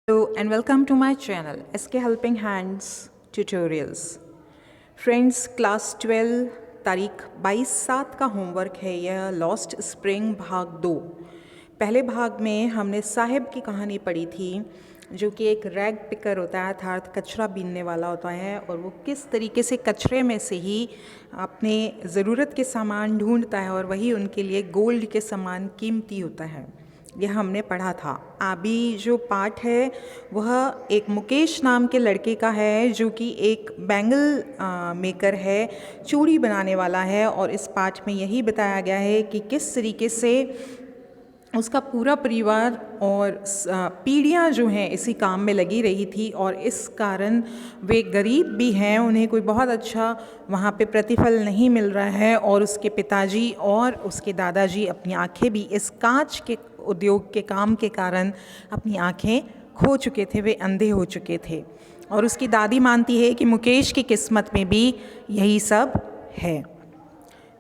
Hello and welcome to my channel SK Helping Hands Tutorials. Friends class 12 तारीख 22/7 का homework है यह lost spring भाग 2। पहले भाग में हमने साहिब की कहानी पढ़ी थी जो कि एक रैग पिकर होता है अर्थात कचरा बीनने वाला होता है और वो किस तरीके से कचरे में से ही अपने ज़रूरत के सामान ढूंढता है और वही उनके लिए गोल्ड के समान कीमती होता है। यह हमने पढ़ा था। अभी जो पार्ट है वह एक मुकेश नाम के लड़के का है जो कि एक बैंगल मेकर है, चूड़ी बनाने वाला है। और इस पार्ट में यही बताया गया है कि किस तरीके से उसका पूरा परिवार और पीढ़ियाँ जो हैं इसी काम में लगी रही थी और इस कारण वे गरीब भी हैं, उन्हें कोई बहुत अच्छा वहाँ पे प्रतिफल नहीं मिल रहा है। और उसके पिताजी और उसके दादाजी अपनी आंखें भी इस कांच के उद्योग के काम के कारण अपनी आंखें खो चुके थे, वे अंधे हो चुके थे। और उसकी दादी मानती है कि मुकेश की किस्मत में भी यही सब है।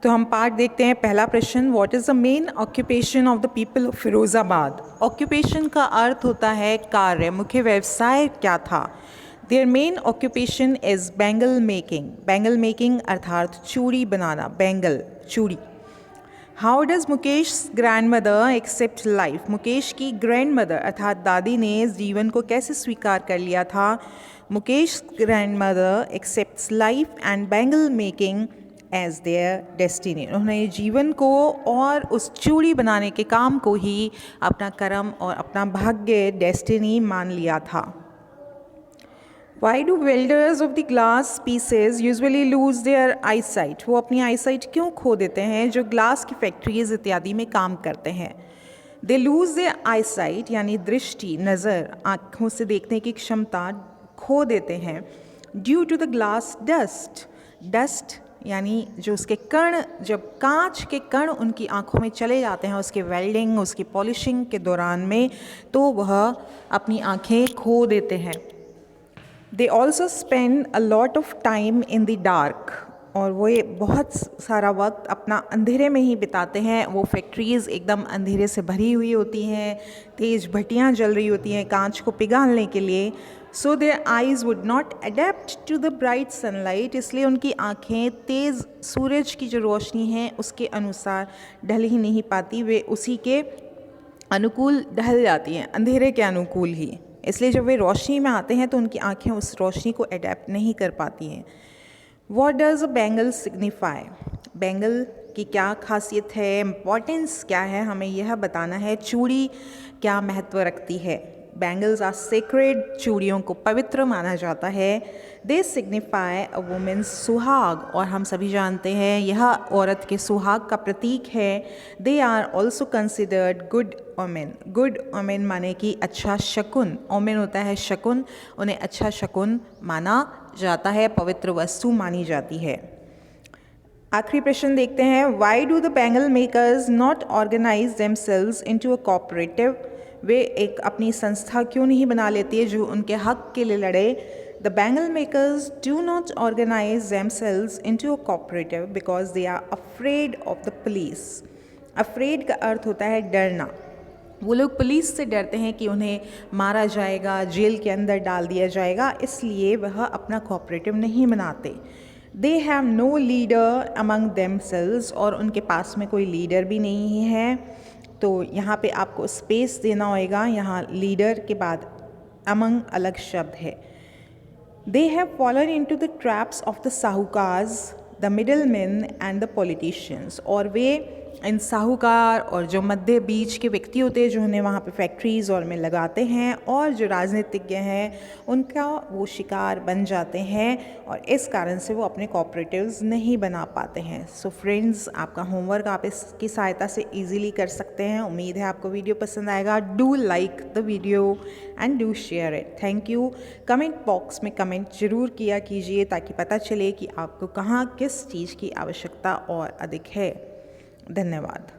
तो हम पार्ट देखते हैं। पहला प्रश्न, what is the main occupation of the people of Firozabad. Occupation का अर्थ होता है कार्य, मुख्य व्यवसाय क्या था। Their main occupation is bangle making. Bangle making अर्थात चूड़ी बनाना, बैंगल चूड़ी। How does Mukesh grandmother accept life. Mukesh की ग्रैंड मदर अर्थात दादी ने इस जीवन को कैसे स्वीकार कर लिया था। Mukesh grandmother accepts life and bangle making as their destiny. उन्होंने जीवन को और उस चूड़ी बनाने के काम को ही अपना कर्म और अपना भाग्य, डेस्टिनी मान लिया था। Why do welders of the glass pieces usually lose their eyesight? वो अपनी आईसाइट क्यों खो देते हैं जो ग्लास की फैक्ट्रीज इत्यादि में काम करते हैं। They lose their eyesight यानी दृष्टि, नज़र, आँखों से देखने की क्षमता खो देते हैं due to the glass dust. Dust यानी जो उसके कण, जब कांच के कण उनकी आंखों में चले जाते हैं उसके वेल्डिंग, उसकी पॉलिशिंग के दौरान में, तो वह अपनी आंखें खो देते हैं। They also spend a lot of time in the dark. और वो ये बहुत सारा वक्त अपना अंधेरे में ही बिताते हैं। वो फैक्ट्रीज़ एकदम अंधेरे से भरी हुई होती हैं, तेज़ भट्टियाँ जल रही होती हैं कांच को पिघालने के लिए। So their eyes would not adept to the bright sunlight. इसलिए उनकी आँखें तेज़ सूरज की जो रोशनी है उसके अनुसार ढल ही नहीं पाती, वे उसी के अनुकूल ढल जाती हैं, अंधेरे के अनुकूल ही। इसलिए जब वे रोशनी में आते हैं तो उनकी आँखें उस रोशनी को अडेप्ट नहीं कर पाती हैं। What does a bangle signify? Bangle की क्या खासियत है, इम्पॉर्टेंस क्या है, हमें यह बताना है। चूड़ी क्या महत्व रखती है। बैंगल्स आर सेक्रेड, चूड़ियों को पवित्र माना जाता है। दे सिग्निफाई अ वुमेन्स सुहाग, और हम सभी जानते हैं यह औरत के सुहाग का प्रतीक है। They are also considered good omen. Good omen माने कि अच्छा शकुन, ओमेन होता है शकुन, उन्हें अच्छा शकुन माना जाता है, पवित्र वस्तु मानी जाती है। आखिरी प्रश्न देखते हैं। Why do the bangle makers not organise themselves into a cooperative. वे एक अपनी संस्था क्यों नहीं बना लेती है जो उनके हक के लिए लड़े। The bangle makers do not organise themselves into a cooperative because they are afraid of the police. Afraid का अर्थ होता है डरना। वो लोग पुलिस से डरते हैं कि उन्हें मारा जाएगा, जेल के अंदर डाल दिया जाएगा, इसलिए वह अपना कोऑपरेटिव नहीं बनाते। They have no leader among themselves, और उनके पास में कोई लीडर भी नहीं है। तो यहाँ पे आपको स्पेस देना होएगा, यहाँ लीडर के बाद अमंग अलग शब्द है। They have fallen in to the traps of the sahukars, the middle man and the politicians. और वे इन साहूकार और जो मध्य बीच के व्यक्ति होते हैं जो उन्हें वहाँ पे फैक्ट्रीज़ और में लगाते हैं, और जो राजनीतिज्ञ हैं उनका वो शिकार बन जाते हैं और इस कारण से वो अपने कोऑपरेटिव्स नहीं बना पाते हैं। सो फ्रेंड्स, आपका होमवर्क आप इसकी सहायता से इजीली कर सकते हैं। उम्मीद है आपको वीडियो पसंद आएगा। Do like the video and do share it. Thank you. Comment box में कमेंट ज़रूर किया कीजिए ताकि पता चले कि आपको कहाँ किस चीज़ की आवश्यकता और अधिक है। धन्यवाद।